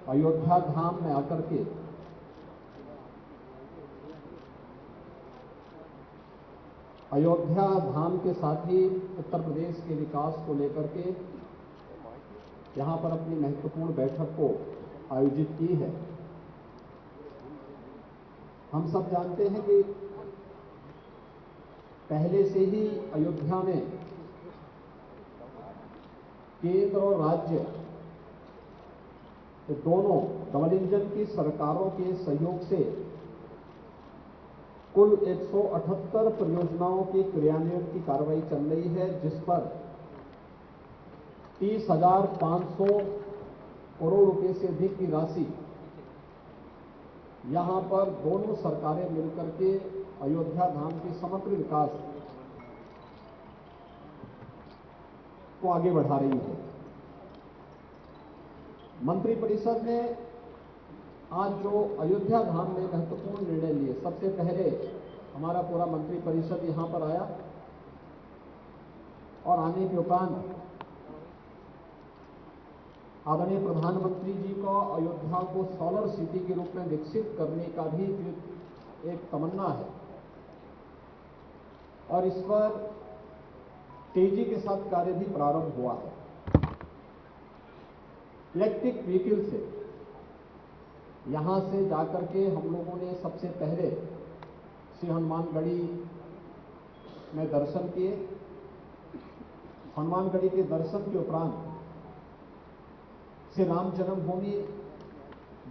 अयोध्या धाम में आकर के अयोध्या धाम के साथ ही उत्तर प्रदेश के विकास को लेकर के यहां पर अपनी महत्वपूर्ण बैठक को आयोजित की है। हम सब जानते हैं कि पहले से ही अयोध्या में केंद्र और राज्य दोनों डबल इंजन की सरकारों के सहयोग से कुल 178 परियोजनाओं के क्रियान्वयन की कार्रवाई चल रही है, जिस पर 30,500 करोड़ रुपए से अधिक की राशि यहां पर दोनों सरकारें मिलकर के अयोध्या धाम के समग्र विकास को आगे बढ़ा रही है। मंत्रिपरिषद ने आज जो अयोध्या धाम में महत्वपूर्ण निर्णय लिए, सबसे पहले हमारा पूरा मंत्रिपरिषद यहां पर आया और आने के उपरांत आदरणीय प्रधानमंत्री जी को अयोध्या को सोलर सिटी के रूप में विकसित करने का भी एक तमन्ना है और इस पर तेजी के साथ कार्य भी प्रारंभ हुआ है। इलेक्ट्रिक व्हीकल से यहां से जाकर के हम लोगों ने सबसे पहले श्री हनुमानगढ़ी में दर्शन किए। हनुमानगढ़ी के दर्शन के उपरांत श्री राम जन्मभूमि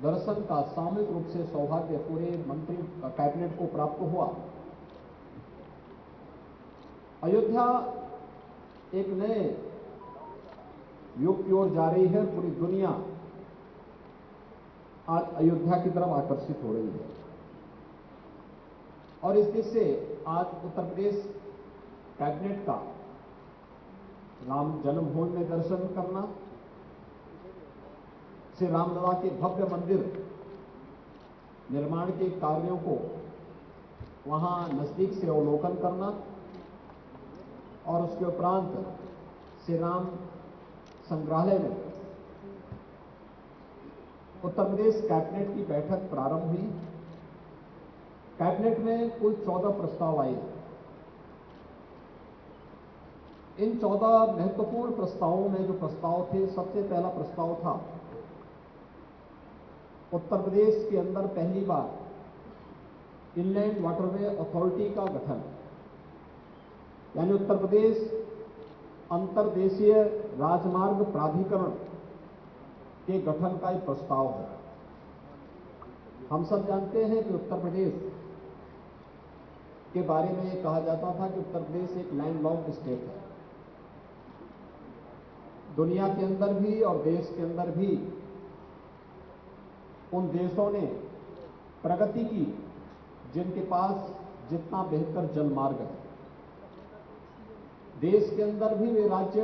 दर्शन का सामूहिक रूप से सौभाग्य पूरे मंत्री कैबिनेट को प्राप्त हुआ। अयोध्या एक नए युग की ओर जा रही है। पूरी दुनिया आज अयोध्या की तरफ आकर्षित हो रही है और इस दिशा से आज उत्तर प्रदेश कैबिनेट का राम जन्मभूमि में दर्शन करना, श्री रामलला के भव्य मंदिर निर्माण के कार्यों को वहां नजदीक से अवलोकन करना और उसके उपरांत श्री राम संग्रहालय में उत्तर प्रदेश कैबिनेट की बैठक प्रारंभ हुई। कैबिनेट में कुल 14 प्रस्ताव आए। इन 14 महत्वपूर्ण प्रस्तावों में जो प्रस्ताव थे, सबसे पहला प्रस्ताव था उत्तर प्रदेश के अंदर पहली बार इनलैंड वाटरवे अथॉरिटी का गठन, यानी उत्तर प्रदेश अंतर्देशीय राजमार्ग प्राधिकरण के गठन का एक प्रस्ताव है। हम सब जानते हैं कि उत्तर प्रदेश के बारे में यह कहा जाता था कि उत्तर प्रदेश एक लैंडलॉक्ड स्टेट है। दुनिया के अंदर भी और देश के अंदर भी उन देशों ने प्रगति की जिनके पास जितना बेहतर जलमार्ग है। देश के अंदर भी वे राज्य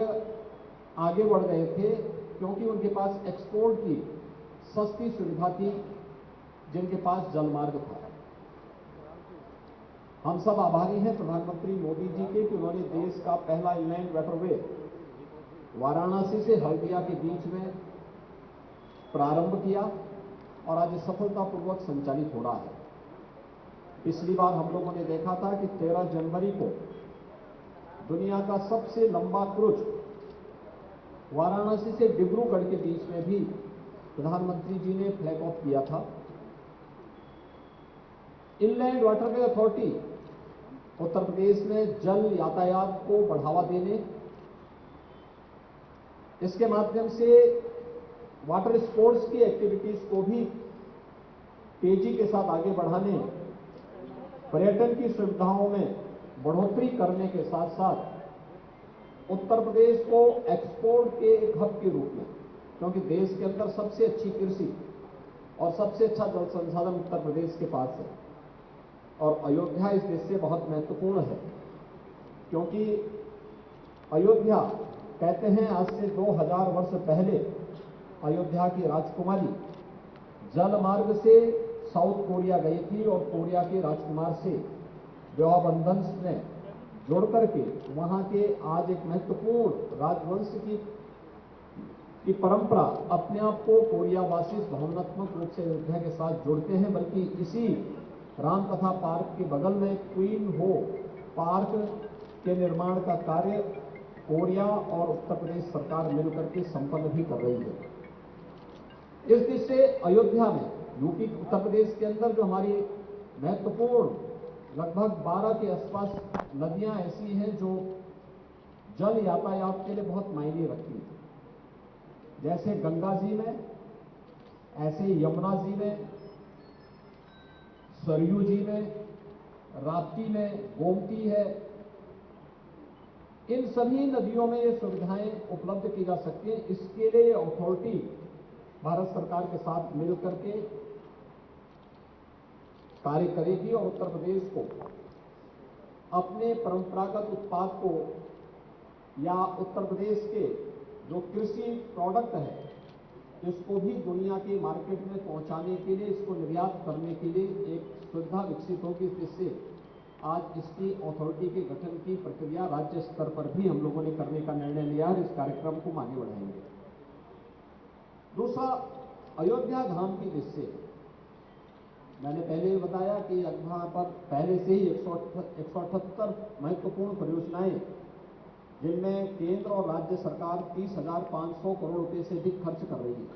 आगे बढ़ गए थे क्योंकि उनके पास एक्सपोर्ट की सस्ती सुविधा थी, जिनके पास जलमार्ग था। हम सब आभारी हैं प्रधानमंत्री मोदी जी के कि उन्होंने देश का पहला इनलैंड वाटरवे वाराणसी से हल्दिया के बीच में प्रारंभ किया और आज सफलतापूर्वक संचालित हो रहा है। पिछली बार हम लोगों ने देखा था कि 13 जनवरी को दुनिया का सबसे लंबा क्रूज वाराणसी से डिब्रूगढ़ के बीच में भी प्रधानमंत्री जी ने फ्लैग ऑफ किया था। Inland waterway authority Uttar Pradesh में जल यातायात को बढ़ावा देने, इसके माध्यम से वाटर स्पोर्ट्स की एक्टिविटीज को भी तेजी के साथ आगे बढ़ाने, पर्यटन की सुविधाओं में बढ़ोतरी करने के साथ साथ उत्तर प्रदेश को एक्सपोर्ट के एक हब के रूप में, क्योंकि देश के अंदर सबसे अच्छी कृषि और सबसे अच्छा जल संसाधन उत्तर प्रदेश के पास है और अयोध्या इस देश से बहुत महत्वपूर्ण है, क्योंकि अयोध्या कहते हैं आज से 2000 वर्ष पहले अयोध्या की राजकुमारी जल मार्ग से साउथ कोरिया गई थी और कोरिया के राजकुमार से विवाह बंधन में जोड़ करके वहां के आज एक महत्वपूर्ण राजवंश की की परंपरा अपने आप को कोरियावासी भावनात्मक रूप से अयोध्या के साथ जोड़ते हैं, बल्कि इसी रामकथा पार्क के बगल में क्वीन हो पार्क के निर्माण का कार्य कोरिया और उत्तर प्रदेश सरकार मिलकर के संपन्न भी कर रही है। इस दृष्टि से अयोध्या में यूपी उत्तर प्रदेश के अंदर जो हमारी महत्वपूर्ण लगभग 12 के आसपास नदियां ऐसी हैं जो जल यातायात के लिए बहुत मायने रखती हैं, जैसे गंगा जी में, ऐसे यमुना जी में, सरयू जी में, राप्ती में, गोमती है। इन सभी नदियों में ये सुविधाएं उपलब्ध की जा सकती हैं। इसके लिए अथॉरिटी भारत सरकार के साथ मिलकर के कार्य करेगी और उत्तर प्रदेश को अपने परंपरागत उत्पाद को या उत्तर प्रदेश के जो कृषि प्रोडक्ट है इसको भी दुनिया की मार्केट में पहुंचाने के लिए, इसको निर्यात करने के लिए एक सुविधा विकसित होगी, जिससे आज इसकी अथॉरिटी के गठन की प्रक्रिया राज्य स्तर पर भी हम लोगों ने करने का निर्णय लिया है। इस कार्यक्रम को आगे बढ़ाएंगे। दूसरा, अयोध्या धाम की दृष्टि से मैंने पहले बताया कि वहां पर पहले से ही 178 महत्वपूर्ण परियोजनाएं, जिनमें केंद्र और राज्य सरकार 30,500 करोड़ रुपए से अधिक खर्च कर रही है।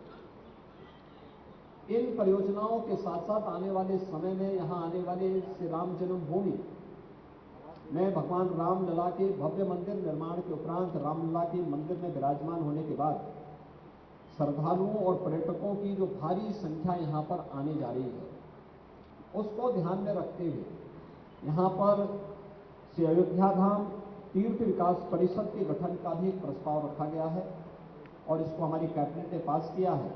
इन परियोजनाओं के साथ साथ आने वाले समय में यहां आने वाले श्री राम जन्मभूमि में भगवान रामलला के भव्य मंदिर निर्माण के उपरांत रामलला के मंदिर में विराजमान होने के बाद श्रद्धालुओं और पर्यटकों की जो भारी संख्या यहां पर आने जा रही है, उसको ध्यान में रखते हुए यहां पर श्री अयोध्या धाम तीर्थ विकास परिषद के गठन का भी एक प्रस्ताव रखा गया है और इसको हमारी कैबिनेट ने पास किया है।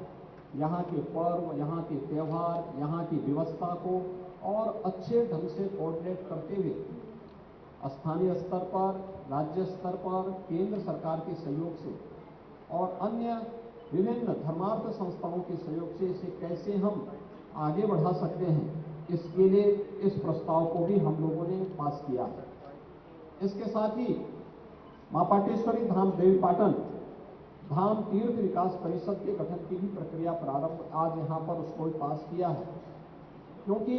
यहाँ के पर्व, यहाँ के त्यौहार, यहाँ की व्यवस्था को और अच्छे ढंग से कोऑर्डिनेट करते हुए स्थानीय स्तर पर, राज्य स्तर पर, केंद्र सरकार के सहयोग से और अन्य विभिन्न धर्मार्थ संस्थाओं के सहयोग से इसे कैसे हम आगे बढ़ा सकते हैं, इसके लिए इस प्रस्ताव को भी हम लोगों ने पास किया है। इसके साथ ही मां पाटेश्वरी धाम देवीपाटन धाम तीर्थ विकास परिषद के गठन की भी प्रक्रिया प्रारंभ आज यहां पर उसको पास किया है, क्योंकि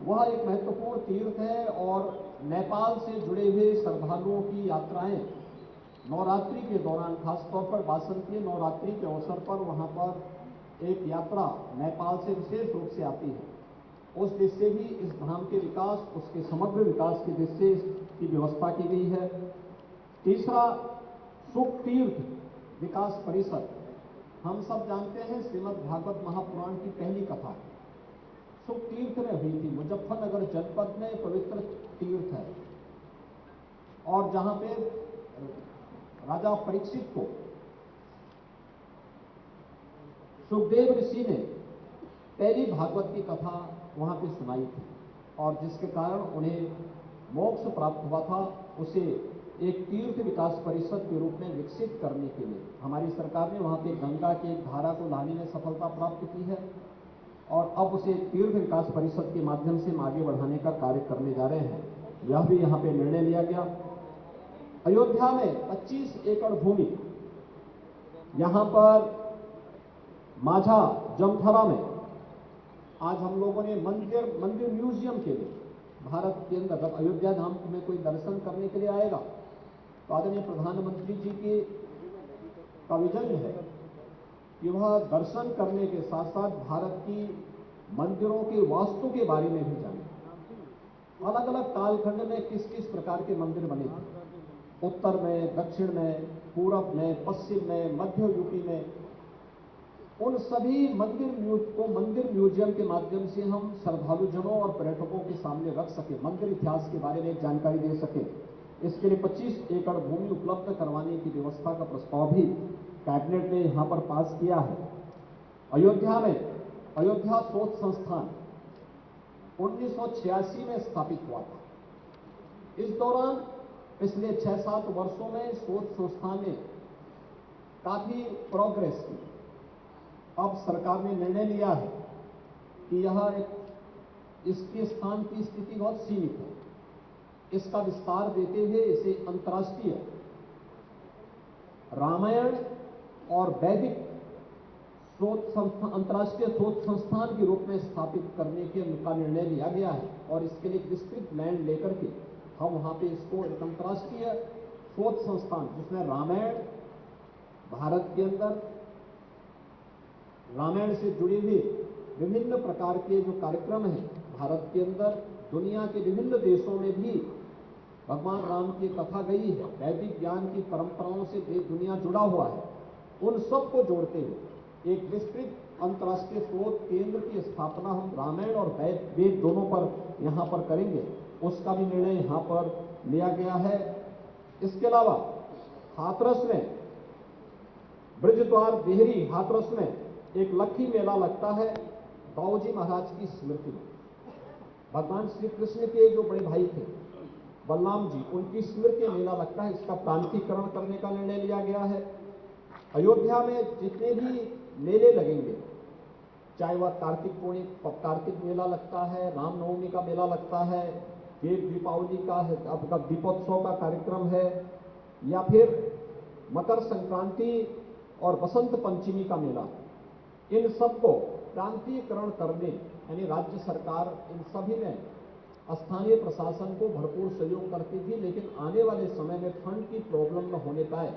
वह एक महत्वपूर्ण तीर्थ है और नेपाल से जुड़े हुए श्रद्धालुओं की यात्राएं नवरात्रि के दौरान, खासतौर पर वासंतीय नवरात्रि के अवसर पर वहां पर एक यात्रा नेपाल से विशेष रूप से आती है। उस दृष्टि से भी इस धाम के विकास, उसके समग्र विकास की दृष्टि से इसकी व्यवस्था की गई है। तीसरा, सुख तीर्थ विकास परिषद। हम सब जानते हैं श्रीमद् भागवत महापुराण की पहली कथा सुख तीर्थ में हुई थी। मुजफ्फरनगर जनपद में पवित्र तीर्थ है और जहां पे राजा परीक्षित को सुखदेव ऋषि ने पहली भागवत की कथा वहां पे सुनाई थी और जिसके कारण उन्हें मोक्ष प्राप्त हुआ था। उसे एक तीर्थ विकास परिषद के रूप में विकसित करने के लिए हमारी सरकार ने वहां पे गंगा की एक धारा को लाने में सफलता प्राप्त की है और अब उसे तीर्थ विकास परिषद के माध्यम से आगे बढ़ाने का कार्य करने जा रहे हैं। यह भी यहां पे निर्णय लिया गया। अयोध्या में 25 एकड़ भूमि यहां पर माझा जमथरा में आज हम लोगों ने मंदिर म्यूजियम के लिए भारत के अंदर, जब अयोध्या धाम में कोई दर्शन करने के लिए आएगा तो आदरणीय प्रधानमंत्री जी की का विजन है कि वह दर्शन करने के साथ साथ भारत की मंदिरों के वास्तु के बारे में भी जाने। अलग अलग कालखंड में किस किस प्रकार के मंदिर बने थे, उत्तर में, दक्षिण में, पूरब में, पश्चिम में, मध्य यूपी में, उन सभी मंदिर म्यूजियम के माध्यम से हम श्रद्धालुजनों और पर्यटकों के सामने रख सके, मंदिर इतिहास के बारे में जानकारी दे सके। इसके लिए 25 एकड़ भूमि उपलब्ध करवाने की व्यवस्था का प्रस्ताव भी कैबिनेट ने यहां पर पास किया है। अयोध्या में अयोध्या शोध संस्थान 1986 में स्थापित हुआ था। इस दौरान पिछले 6-7 वर्षों में शोध संस्थान ने काफी प्रोग्रेस की। अब सरकार ने निर्णय लिया है कि इसके स्थान की स्थिति बहुत सीमित है, इसका विस्तार देते हुए इसे अंतर्राष्ट्रीय रामायण और वैदिक शोध संस्थान, अंतर्राष्ट्रीय शोध संस्थान के रूप में स्थापित करने का निर्णय लिया गया है। और इसके लिए विस्तृत लैंड लेकर के हम वहां पे इसको एक अंतर्राष्ट्रीय शोध संस्थान, जिसमें रामायण, भारत के अंदर रामायण से जुड़े हुए विभिन्न प्रकार के जो कार्यक्रम हैं, भारत के अंदर दुनिया के विभिन्न देशों में भी भगवान राम की कथा गई है, वैदिक ज्ञान की परंपराओं से दुनिया जुड़ा हुआ है, उन सबको जोड़ते हुए एक विस्तृत अंतर्राष्ट्रीय शोध केंद्र की स्थापना हम रामायण और वेद दोनों पर यहां पर करेंगे, उसका भी निर्णय यहां पर लिया गया है। इसके अलावा हाथरस में, ब्रजद्वार देहरी हाथरस में एक लक्खी मेला लगता है दाऊजी महाराज की स्मृति में। भगवान श्री कृष्ण के जो बड़े भाई थे बलराम जी, उनकी स्मृति में मेला लगता है, इसका प्रांतीकरण करने का निर्णय लिया गया है। अयोध्या में जितने भी मेले लगेंगे, चाहे वह कार्तिक मेला लगता है, रामनवमी का मेला लगता है, देव दीपावली का है, अब दीपोत्सव का कार्यक्रम है, या फिर मकर संक्रांति और बसंत पंचमी का मेला, इन सबको प्रांतीयकरण करने, यानी राज्य सरकार इन सभी में स्थानीय प्रशासन को भरपूर सहयोग करती थी, लेकिन आने वाले समय में फंड की प्रॉब्लम न होने पाए,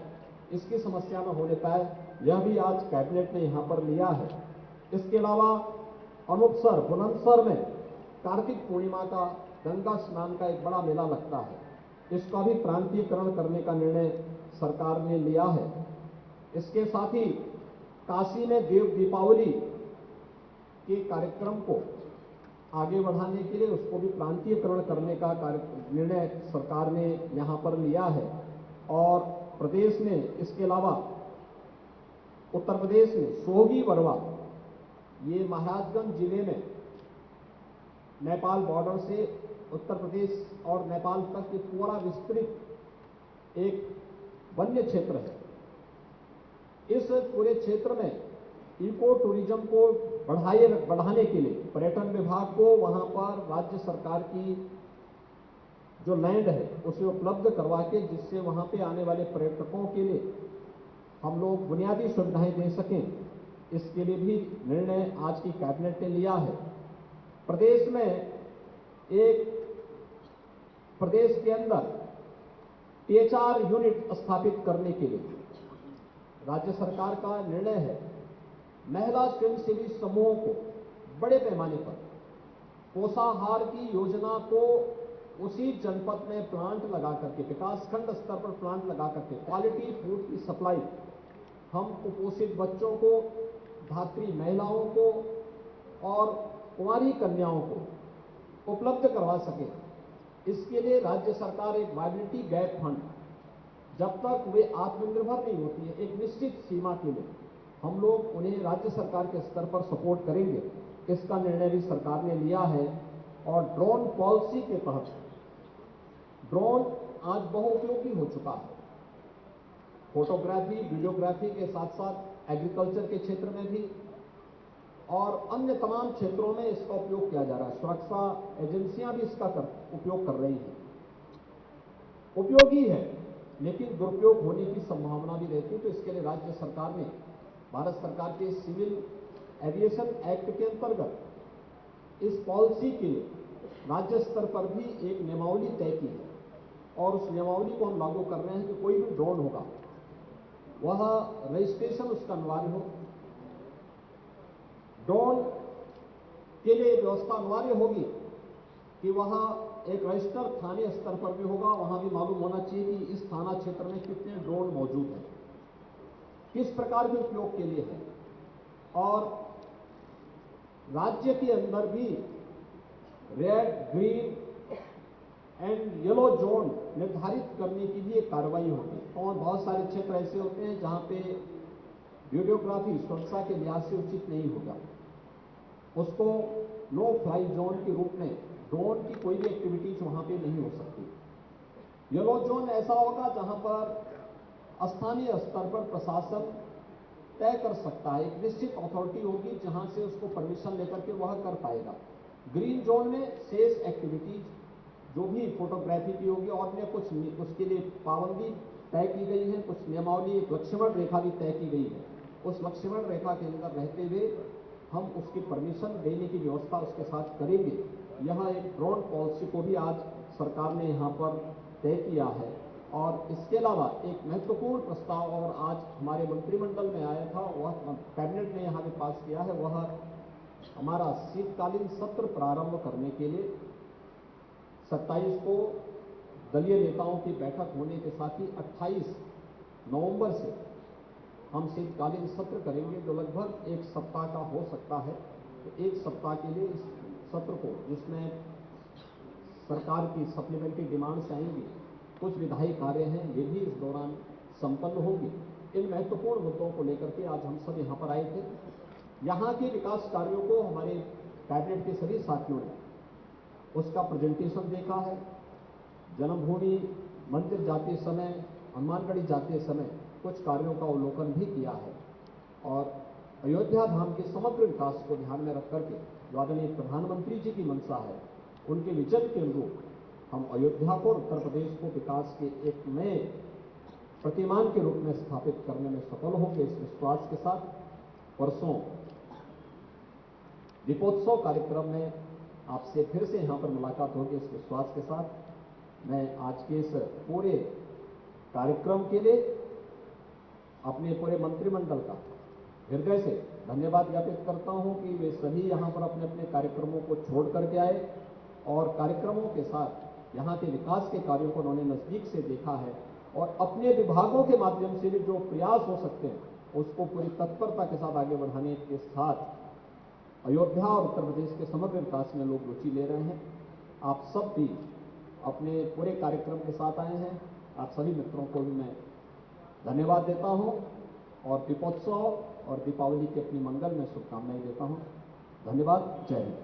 इसकी समस्या न होने पाए, यह भी आज कैबिनेट ने यहां पर लिया है। इसके अलावा अमुकसर, बुलंदशहर में कार्तिक पूर्णिमा का गंगा स्नान का एक बड़ा मेला लगता है, इसका भी प्रांतीयकरण करने का निर्णय सरकार ने लिया है। इसके साथ ही काशी में देव दीपावली के कार्यक्रम को आगे बढ़ाने के लिए उसको भी प्रांतीयकरण करने का निर्णय सरकार ने यहां पर लिया है। और प्रदेश में, इसके अलावा उत्तर प्रदेश में सोहगी वरवा, ये महाराजगंज जिले में नेपाल बॉर्डर से उत्तर प्रदेश और नेपाल तक ये पूरा विस्तृत एक वन्य क्षेत्र है। इस पूरे क्षेत्र में इको टूरिज्म को बढ़ाने के लिए पर्यटन विभाग को वहां पर राज्य सरकार की जो लैंड है उसे उपलब्ध करवा के, जिससे वहां पे आने वाले पर्यटकों के लिए हम लोग बुनियादी सुविधाएं दे सकें, इसके लिए भी निर्णय आज की कैबिनेट ने लिया है। प्रदेश के अंदर THR यूनिट स्थापित करने के लिए राज्य सरकार का निर्णय है। महिला स्वयंसेवी समूहों को बड़े पैमाने पर पोषाहार की योजना को उसी जनपद में प्लांट लगा करके, विकासखंड स्तर पर प्लांट लगा करके क्वालिटी फूड की सप्लाई हम कुपोषित बच्चों को, धात्री महिलाओं को और कुंवारी कन्याओं को उपलब्ध करवा सके। इसके लिए राज्य सरकार एक वायबिलिटी गैप फंड, जब तक वे आत्मनिर्भर नहीं होती है, एक निश्चित सीमा के लिए हम लोग उन्हें राज्य सरकार के स्तर पर सपोर्ट करेंगे, इसका निर्णय भी सरकार ने लिया है। और ड्रोन पॉलिसी के तहत ड्रोन आज बहुउपयोगी हो चुका है। फोटोग्राफी, वीडियोग्राफी के साथ साथ एग्रीकल्चर के क्षेत्र में भी और अन्य तमाम क्षेत्रों में इसका उपयोग किया जा रहा है। सुरक्षा एजेंसियां भी इसका उपयोग कर रही हैं। उपयोगी है, लेकिन दुरुपयोग होने की संभावना भी रहती है। तो इसके लिए राज्य सरकार ने भारत सरकार के सिविल एविएशन एक्ट के अंतर्गत इस पॉलिसी के लिए राज्य स्तर पर भी एक नियमावली तय की है और उस नियमावली को हम लागू कर रहे हैं कि कोई भी ड्रोन होगा वह रजिस्ट्रेशन उसका अनिवार्य हो। ड्रोन के लिए व्यवस्था अनिवार्य होगी कि वह एक रजिस्टर थाने स्तर पर भी होगा, वहां भी मालूम होना चाहिए कि इस थाना क्षेत्र में कितने ड्रोन मौजूद हैं, किस प्रकार के उपयोग के लिए है। और राज्य के अंदर भी red, green and yellow zone निर्धारित करने की भी एक कार्रवाई होगी। और बहुत सारे क्षेत्र ऐसे होते हैं जहां पे वीडियोग्राफी सुरक्षा के लिहाज से उचित नहीं होगा, उसको नो फ्लाई जोन के रूप में ड्रोन की कोई भी एक्टिविटीज वहां पे नहीं हो सकती। येलो जोन ऐसा होगा जहां पर स्थानीय स्तर पर प्रशासन तय कर सकता है, एक निश्चित अथॉरिटी होगी जहां से उसको परमिशन लेकर के वह कर पाएगा। ग्रीन जोन में शेष एक्टिविटीज जो भी फोटोग्राफी की होगी और अन्य कुछ उसके लिए पाबंदी तय की गई है, कुछ नियमावली, एक लक्ष्मण रेखा भी तय की गई है। उस लक्ष्मण रेखा के अंदर रहते हुए हम उसकी परमिशन देने की व्यवस्था उसके साथ करेंगे। यह एक ड्रोन पॉलिसी को भी आज सरकार ने यहाँ पर तय किया है। और इसके अलावा एक महत्वपूर्ण प्रस्ताव और आज हमारे मंत्रिमंडल में आया था, वह कैबिनेट ने यहाँ पे पास किया है, वह हमारा शीतकालीन सत्र प्रारंभ करने के लिए 27 को दलीय नेताओं की बैठक होने के साथ ही 28 नवंबर से हम शीतकालीन सत्र करेंगे, जो लगभग एक सप्ताह का हो सकता है। तो एक सप्ताह के लिए इस सत्र को, जिसमें सरकार की सप्लीमेंट्री डिमांड्स आएंगी, कुछ विधायी कार्य हैं, ये भी इस दौरान संपन्न होंगे। इन महत्वपूर्ण मुद्दों को लेकर के आज हम सब यहाँ पर आए थे। यहाँ के विकास कार्यों को हमारे कैबिनेट के सभी साथियों ने उसका प्रेजेंटेशन देखा है। जन्मभूमि मंदिर जाते समय, हनुमानगढ़ी जाते समय कुछ कार्यों का अवलोकन भी किया है और अयोध्या धाम के समग्र विकास को ध्यान में रख करके जो आदरणीय प्रधानमंत्री जी की मंशा है, उनके विजन के अनुरूप हम अयोध्या को, उत्तर प्रदेश को विकास के एक नए प्रतिमान के रूप में स्थापित करने में सफल होंगे। इस विश्वास के साथ परसों दीपोत्सव कार्यक्रम में आपसे फिर से यहां पर मुलाकात होगी। इस विश्वास के साथ मैं आज के इस पूरे कार्यक्रम के लिए अपने पूरे मंत्रिमंडल का हृदय से धन्यवाद ज्ञापित करता हूं कि वे सभी यहां पर अपने अपने कार्यक्रमों को छोड़ करके आए और कार्यक्रमों के साथ यहां के विकास के कार्यों को उन्होंने नजदीक से देखा है और अपने विभागों के माध्यम से भी जो प्रयास हो सकते हैं उसको पूरी तत्परता के साथ आगे बढ़ाने के साथ अयोध्या और उत्तर प्रदेश के समग्र विकास में लोग रुचि ले रहे हैं। आप सब भी अपने पूरे कार्यक्रम के साथ आए हैं। आप सभी मित्रों को भी मैं धन्यवाद देता हूं और दीपोत्सव और दीपावली की अपनी मंगल में शुभकामनाएं देता हूं। धन्यवाद। जय हिंद।